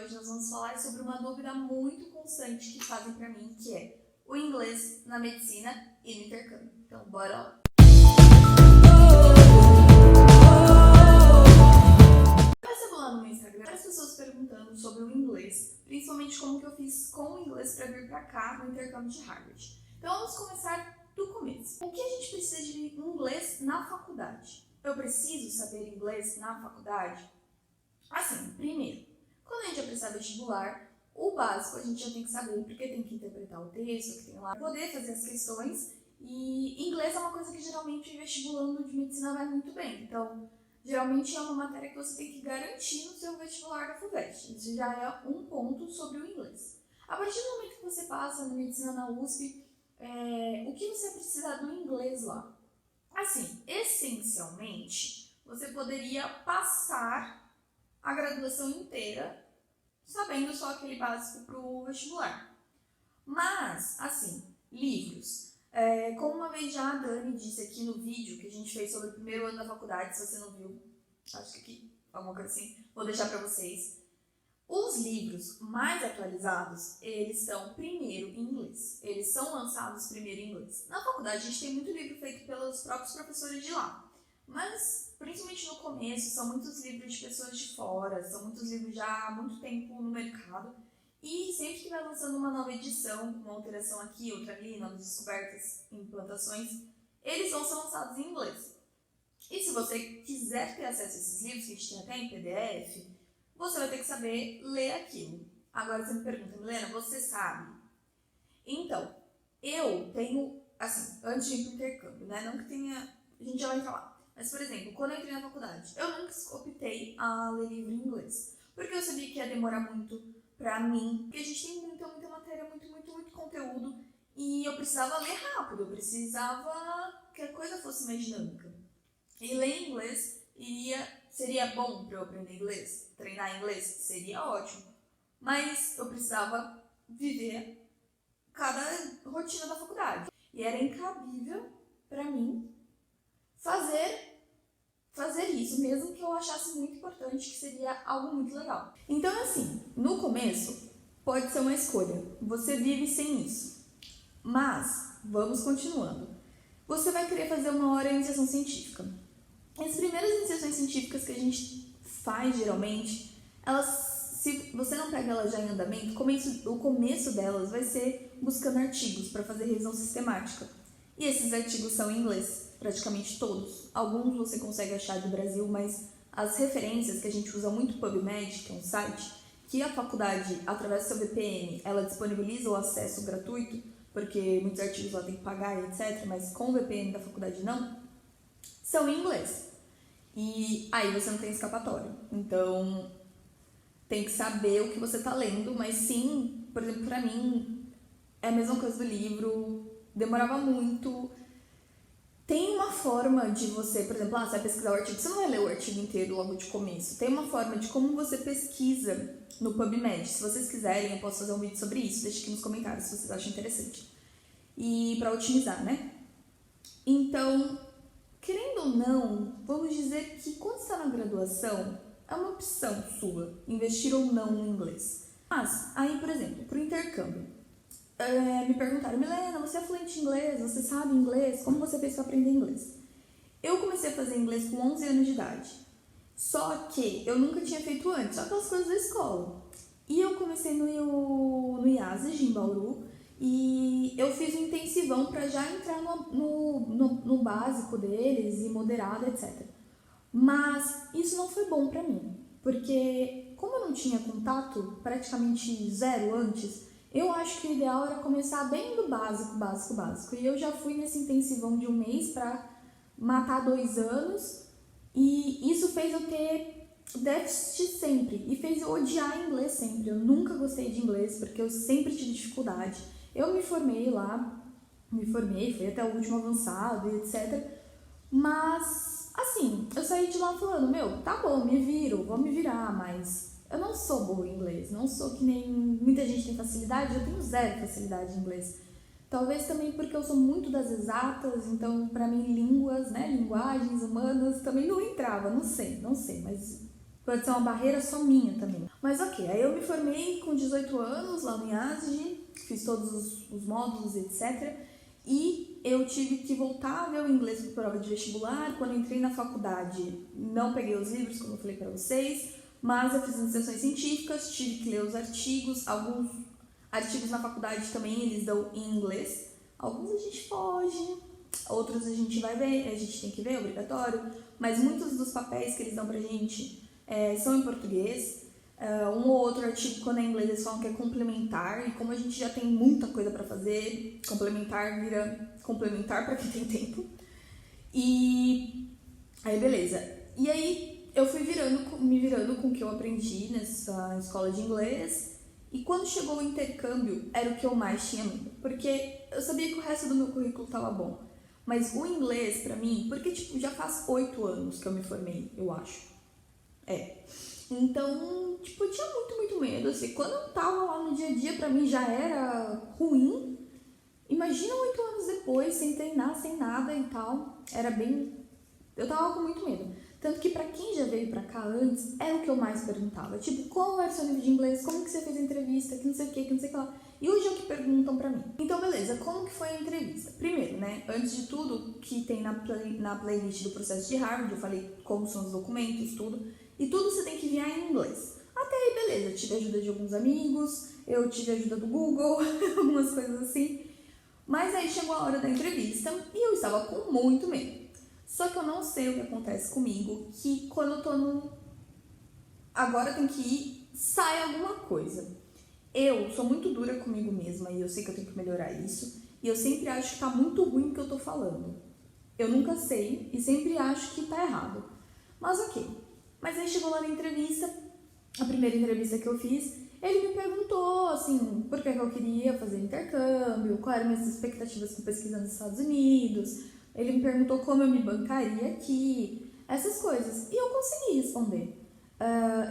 hoje nós vamos falar sobre uma dúvida muito constante que fazem para mim, que é o inglês na medicina e no intercâmbio. Então, bora lá! Eu recebo lá no meu Instagram várias pessoas perguntando sobre o inglês, principalmente como que eu fiz com o inglês para vir para cá no intercâmbio de Harvard. Então, vamos começar do começo. O que a gente precisa de inglês na faculdade? Eu preciso saber inglês na faculdade? Assim, primeiro, quando a gente vai prestar vestibular, o básico a gente já tem que saber, porque tem que interpretar o texto que tem lá, poder fazer as questões, e inglês é uma coisa que geralmente o vestibulando de medicina vai muito bem. Então, geralmente é uma matéria que você tem que garantir no seu vestibular da FUVEST. Isso já é um ponto sobre o inglês. A partir do momento que você passa na medicina na USP, o que você precisa do inglês lá? Assim, essencialmente, você poderia passar a graduação inteira sabendo só aquele básico para o vestibular. Mas, assim, livros. Como uma vez já a Dani disse aqui no vídeo que a gente fez sobre o primeiro ano da faculdade, se você não viu, acho que aqui, alguma coisa assim, vou deixar para vocês. Os livros mais atualizados, eles estão primeiro em inglês. Eles são lançados primeiro em inglês. Na faculdade, a gente tem muito livro feito pelos próprios professores de lá. Mas, principalmente no começo, são muitos livros de pessoas de fora, são muitos livros já há muito tempo no mercado. E sempre que vai lançando uma nova edição, uma alteração aqui, outra ali, novas descobertas, implantações, eles vão ser lançados em inglês. E se você quiser ter acesso a esses livros, que a gente tem até em PDF, você vai ter que saber ler aquilo. Agora você me pergunta, Milena, você sabe? Então, eu tenho, assim, antes de ir para o intercâmbio, né? Não que tenha, a gente já vai falar. Mas, por exemplo, quando eu entrei na faculdade, eu nunca optei a ler livro em inglês. Porque eu sabia que ia demorar muito pra mim. Porque a gente tem muita matéria, muito conteúdo. E eu precisava ler rápido, eu precisava que a coisa fosse mais dinâmica. E ler inglês seria bom pra eu aprender inglês? Treinar inglês? Seria ótimo. Mas eu precisava viver cada rotina da faculdade. E era incabível pra mim fazer isso, mesmo que eu achasse muito importante, que seria algo muito legal. Então, assim, no começo, pode ser uma escolha. Você vive sem isso. Mas, vamos continuando. Você vai querer fazer uma hora de iniciação científica. As primeiras iniciações científicas que a gente faz, geralmente, se você não pega elas já em andamento, o começo delas vai ser buscando artigos para fazer revisão sistemática. E esses artigos são em inglês, praticamente todos. Alguns você consegue achar do Brasil, mas as referências que a gente usa muito, PubMed, que é um site, que a faculdade, através do seu VPN, ela disponibiliza o acesso gratuito, porque muitos artigos lá tem que pagar, etc., mas com o VPN da faculdade não, são em inglês. E aí você não tem escapatória. Então, tem que saber o que você está lendo, mas sim, por exemplo, para mim, é a mesma coisa do livro, demorava muito. Tem uma forma de você, por exemplo, você vai pesquisar o artigo, você não vai ler o artigo inteiro logo de começo. Tem uma forma de como você pesquisa no PubMed. Se vocês quiserem, eu posso fazer um vídeo sobre isso, deixe aqui nos comentários se vocês acham interessante. E para otimizar, né? Então, querendo ou não, vamos dizer que quando você está na graduação, é uma opção sua investir ou não no inglês. Mas, aí, por exemplo, para o intercâmbio, me perguntaram, Milena, você é fluente em inglês? Você sabe inglês? Como você fez para aprender inglês? Eu comecei a fazer inglês com 11 anos de idade. Só que eu nunca tinha feito antes, só aquelas coisas da escola. E eu comecei no IASEG, em Bauru, e eu fiz um intensivão para já entrar no básico deles, e moderado, etc. Mas isso não foi bom para mim, porque como eu não tinha contato, praticamente zero antes, eu acho que o ideal era começar bem do básico. E eu já fui nesse intensivão de 1 mês para matar 2 anos. E isso fez eu ter déficit sempre. E fez eu odiar inglês sempre. Eu nunca gostei de inglês, porque eu sempre tive dificuldade. Eu me formei lá, fui até o último avançado e etc. Mas, assim, eu saí de lá falando, tá bom, me viro, vou me virar, mas eu não sou boa em inglês, não sou que nem muita gente tem facilidade, eu tenho zero facilidade em inglês. Talvez também porque eu sou muito das exatas, então pra mim línguas, né, linguagens humanas também não entrava, não sei, mas pode ser uma barreira só minha também. Mas ok, aí eu me formei com 18 anos lá no IASG, fiz todos os módulos, etc. E eu tive que voltar a ver o inglês para prova de vestibular. Quando eu entrei na faculdade, não peguei os livros, como eu falei para vocês, mas eu fiz iniciações científicas, tive que ler os artigos. Alguns artigos na faculdade também eles dão em inglês. Alguns a gente foge, outros a gente vai ver, a gente tem que ver, é obrigatório. Mas muitos dos papéis que eles dão pra gente são em português. Um ou outro artigo, quando é em inglês, eles falam que é complementar. E como a gente já tem muita coisa pra fazer, complementar vira complementar pra quem tem tempo. E aí, beleza. E aí, eu fui me virando com o que eu aprendi nessa escola de inglês. E quando chegou o intercâmbio, era o que eu mais tinha medo. Porque eu sabia que o resto do meu currículo tava bom. Mas o inglês, pra mim, porque tipo, já faz 8 anos que eu me formei, eu acho. Então, tipo, eu tinha muito medo, assim. Quando eu tava lá no dia a dia, pra mim já era ruim. Imagina 8 anos depois, sem treinar, sem nada e tal. Era bem... Eu tava com muito medo. Tanto que pra quem já veio pra cá antes, era o que eu mais perguntava. Tipo, qual era o seu nível de inglês? Como que você fez a entrevista? Que não sei o que não sei o que lá. E hoje é o que perguntam pra mim. Então, beleza, como que foi a entrevista? Primeiro, né, antes de tudo, que tem na playlist do processo de Harvard, eu falei como são os documentos, tudo. E tudo você tem que enviar em inglês. Até aí, beleza, eu tive ajuda de alguns amigos, eu tive ajuda do Google, algumas coisas assim. Mas aí chegou a hora da entrevista e eu estava com muito medo. Só que eu não sei o que acontece comigo, que quando eu tô no... Agora tem que ir, sai alguma coisa. Eu sou muito dura comigo mesma e eu sei que eu tenho que melhorar isso. E eu sempre acho que tá muito ruim o que eu tô falando. Eu nunca sei e sempre acho que tá errado. Mas ok. Mas aí chegou lá na entrevista, a primeira entrevista que eu fiz, ele me perguntou, assim, por que eu queria fazer intercâmbio, quais eram minhas expectativas com pesquisa nos Estados Unidos. Ele me perguntou como eu me bancaria aqui, essas coisas. E eu consegui responder.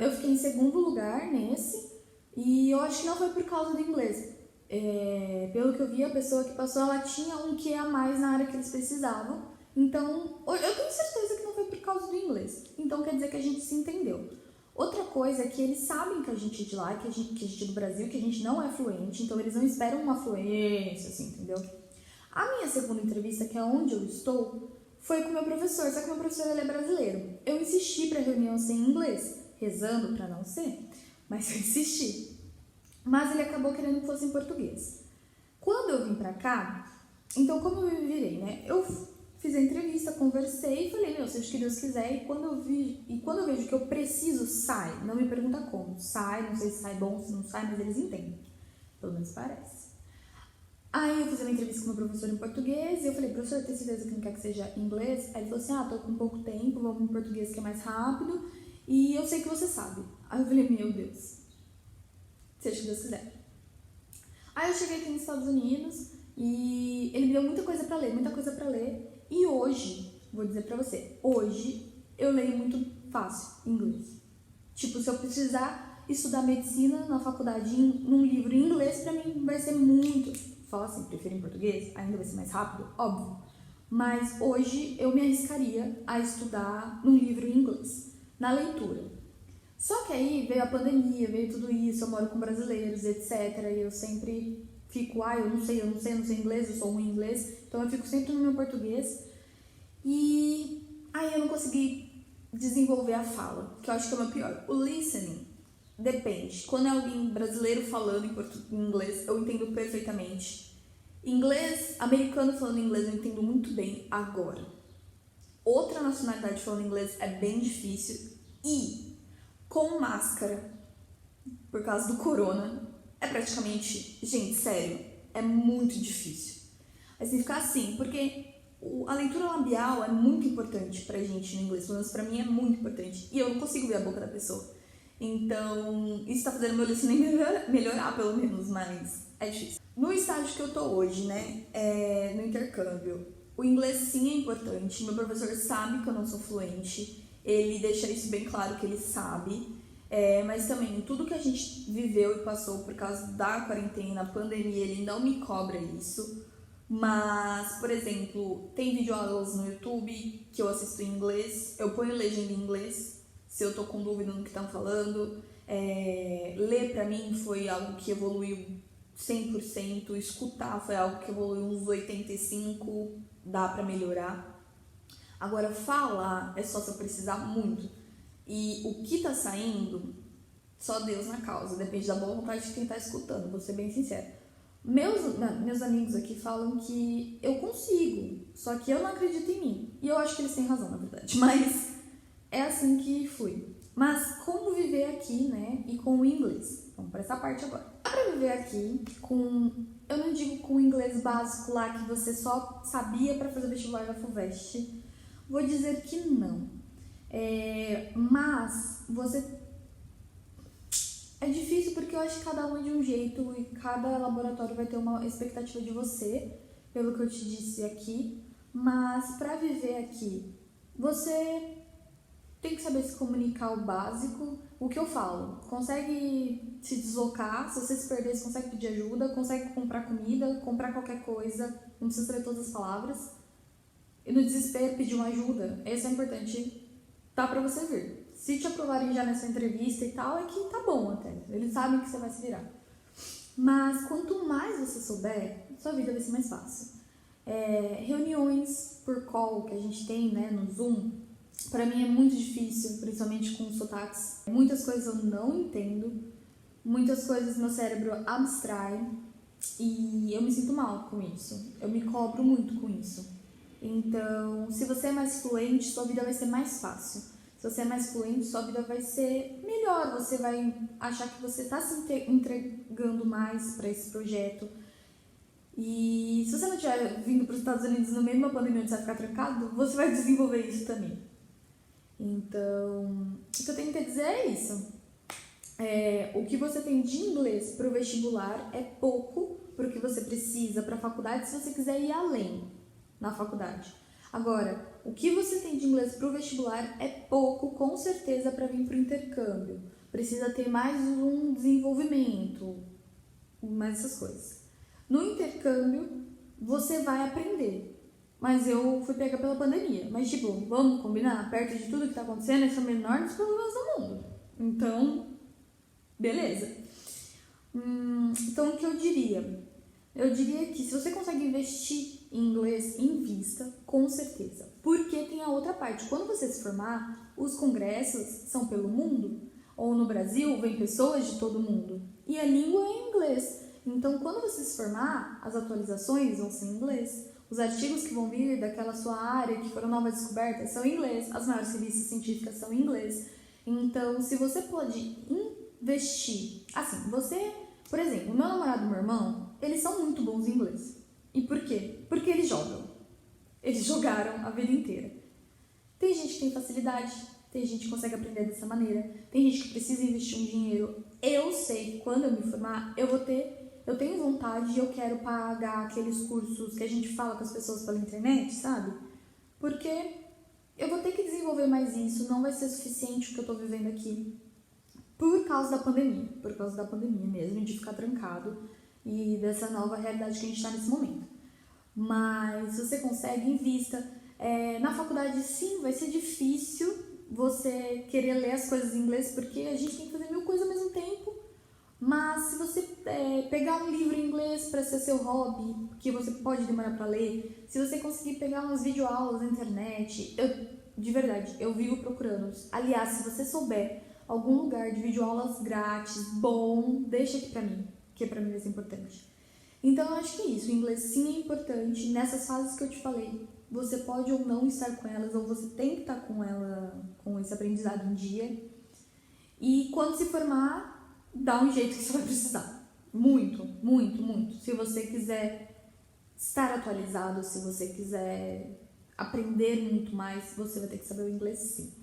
Eu fiquei em segundo lugar nesse, e eu acho que não foi por causa do inglês. Pelo que eu vi, a pessoa que passou, ela tinha um quê a mais na área que eles precisavam. Então, eu tenho certeza que não foi por causa do inglês. Então, quer dizer que a gente se entendeu. Outra coisa é que eles sabem que a gente é de lá, que a gente é do Brasil, que a gente não é fluente. Então, eles não esperam uma fluência, assim, entendeu? A minha segunda entrevista, que é onde eu estou, foi com o meu professor. Só que o meu professor, ele é brasileiro. Eu insisti pra reunião ser em inglês, rezando pra não ser, mas eu insisti. Mas ele acabou querendo que fosse em português. Quando eu vim pra cá, então como eu me virei, né? Eu fiz a entrevista, conversei e falei, seja o que Deus quiser. E quando eu vejo que eu preciso, sai. Não me pergunta como. Sai, não sei se sai bom, se não sai, mas eles entendem. Pelo menos parece. Aí eu fiz uma entrevista com o meu professor em português e eu falei, professor, tem certeza que não quer que seja em inglês? Aí ele falou assim, tô com pouco tempo, vamos em português que é mais rápido e eu sei que você sabe. Aí eu falei, meu Deus, seja o que Deus quiser. Aí eu cheguei aqui nos Estados Unidos e ele me deu muita coisa pra ler. E hoje, vou dizer pra você, hoje eu leio muito fácil inglês. Tipo, se eu precisar estudar medicina na faculdade num livro em inglês, pra mim vai ser muito... Fala assim, prefiro em português, ainda vai ser mais rápido, óbvio. Mas hoje eu me arriscaria a estudar num livro em inglês, na leitura. Só que aí veio a pandemia, veio tudo isso, eu moro com brasileiros, etc. E eu sempre fico, eu não sei inglês, eu sou ruim em inglês. Então eu fico sempre no meu português. E aí eu não consegui desenvolver a fala, que eu acho que é o meu pior. O listening depende. Quando é alguém brasileiro falando em inglês, eu entendo perfeitamente. Inglês, americano falando inglês, eu entendo muito bem agora. Outra nacionalidade falando inglês é bem difícil. E com máscara, por causa do corona, é praticamente... Gente, sério, é muito difícil. Aí você fica assim, porque a leitura labial é muito importante pra gente no inglês. Pelo menos pra mim é muito importante. E eu não consigo ver a boca da pessoa. Então, isso tá fazendo meu listening melhorar, pelo menos, mas é difícil. No estágio que eu tô hoje, né, no intercâmbio, o inglês sim é importante. Meu professor sabe que eu não sou fluente. Ele deixa isso bem claro que ele sabe. Mas também, tudo que a gente viveu e passou por causa da quarentena, pandemia, ele não me cobra isso. Mas, por exemplo, tem videoaulas no YouTube que eu assisto em inglês. Eu ponho legenda em inglês. se eu tô com dúvida no que estão falando. Ler pra mim foi algo que evoluiu 100%, escutar foi algo que evoluiu uns 85%, dá pra melhorar. Agora, falar é só se eu precisar muito. E o que tá saindo, só Deus na causa, depende da boa vontade de quem tá escutando, vou ser bem sincera. Meus amigos aqui falam que eu consigo, só que eu não acredito em mim. E eu acho que eles têm razão, na verdade, mas é assim que flui. Mas como viver aqui, né, e com o inglês? Vamos para essa parte agora. Dá pra viver aqui com, eu não digo com o inglês básico lá que você só sabia para fazer vestibular da FUVEST. Vou dizer que não. Mas você... É difícil porque eu acho que cada um é de um jeito e cada laboratório vai ter uma expectativa de você, pelo que eu te disse aqui. Mas para viver aqui, você tem que saber se comunicar o básico. O que eu falo, consegue se deslocar, se você se perder, você consegue pedir ajuda, consegue comprar comida, comprar qualquer coisa, não precisa saber todas as palavras. E no desespero, pedir uma ajuda, isso é importante, tá pra você vir. Se te aprovarem já nessa entrevista e tal, é que tá bom até, eles sabem que você vai se virar. Mas quanto mais você souber, sua vida vai ser mais fácil. Reuniões por call que a gente tem, né, no Zoom, pra mim é muito difícil, principalmente com os sotaques. Muitas coisas eu não entendo, muitas coisas meu cérebro abstrai e eu me sinto mal com isso. Eu me cobro muito com isso. Então, se você é mais fluente, sua vida vai ser mais fácil. Se você é mais fluente, sua vida vai ser melhor. Você vai achar que você está se entregando mais para esse projeto. E se você não estiver vindo para os Estados Unidos no meio de uma pandemia onde você vai ficar trancado, você vai desenvolver isso também. Então, o que eu tenho que dizer é isso. O que você tem de inglês para o vestibular é pouco para o que você precisa para a faculdade, se você quiser ir além na faculdade. Agora, o que você tem de inglês para o vestibular é pouco, com certeza, para vir para o intercâmbio. Precisa ter mais um desenvolvimento, mais essas coisas. No intercâmbio, você vai aprender. Mas eu fui pega pela pandemia. Mas, tipo, vamos combinar? Perto de tudo que tá acontecendo, esse é o menor dos problemas do mundo. Então, beleza. Então, o que eu diria? Eu diria que se você consegue investir em inglês, invista, com certeza. Porque tem a outra parte. Quando você se formar, os congressos são pelo mundo. Ou no Brasil, vem pessoas de todo mundo. E a língua é em inglês. Então, quando você se formar, as atualizações vão ser em inglês. Os artigos que vão vir daquela sua área, que foram novas descobertas, são em inglês. As maiores revistas científicas são em inglês. Então, se você pode investir... Assim, você... Por exemplo, o meu namorado e meu irmão, eles são muito bons em inglês. E por quê? Porque eles jogam. Eles jogaram a vida inteira. Tem gente que tem facilidade, tem gente que consegue aprender dessa maneira, tem gente que precisa investir um dinheiro. Eu sei que quando eu me formar, eu tenho vontade e eu quero pagar aqueles cursos que a gente fala com as pessoas pela internet, sabe? Porque eu vou ter que desenvolver mais isso, não vai ser suficiente o que eu tô vivendo aqui. Por causa da pandemia mesmo, de ficar trancado e dessa nova realidade que a gente tá nesse momento. Mas se você consegue, invista. Na faculdade, sim, vai ser difícil você querer ler as coisas em inglês, porque a gente tem que fazer 1000 coisas ao mesmo tempo. Mas se você pegar um livro em inglês para ser seu hobby, que você pode demorar para ler, se você conseguir pegar umas videoaulas na internet, de verdade, eu vivo procurando. Aliás, se você souber algum lugar de videoaulas grátis, bom, deixa aqui pra mim, que pra mim vai ser importante. Então, eu acho que é isso. O inglês sim é importante. Nessas fases que eu te falei, você pode ou não estar com elas, ou você tem que estar com ela, com esse aprendizado em dia. E quando se formar, dá um jeito que você vai precisar. Muito, muito, muito. Se você quiser estar atualizado, se você quiser aprender muito mais, você vai ter que saber o inglês sim.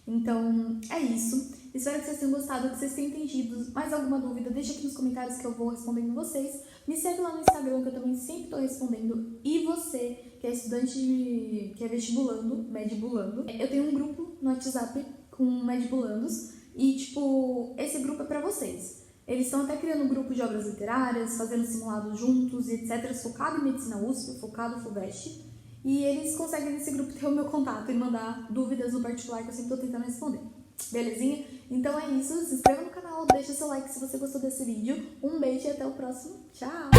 Então, é isso. Espero que vocês tenham gostado, que vocês tenham entendido. Mais alguma dúvida, deixa aqui nos comentários que eu vou respondendo vocês. Me segue lá no Instagram, que eu também sempre estou respondendo. E você, que é estudante, que é medbulando, eu tenho um grupo no WhatsApp com medbulandos. E, tipo, esse grupo é pra vocês. Eles estão até criando um grupo de obras literárias, fazendo simulados juntos, etc. Focado em medicina USP, focado em FUVEST. E eles conseguem nesse grupo ter o meu contato e mandar dúvidas no particular que eu sempre estou tentando responder. Belezinha? Então é isso, se inscreva no canal, deixa seu like se você gostou desse vídeo. Um beijo e até o próximo. Tchau!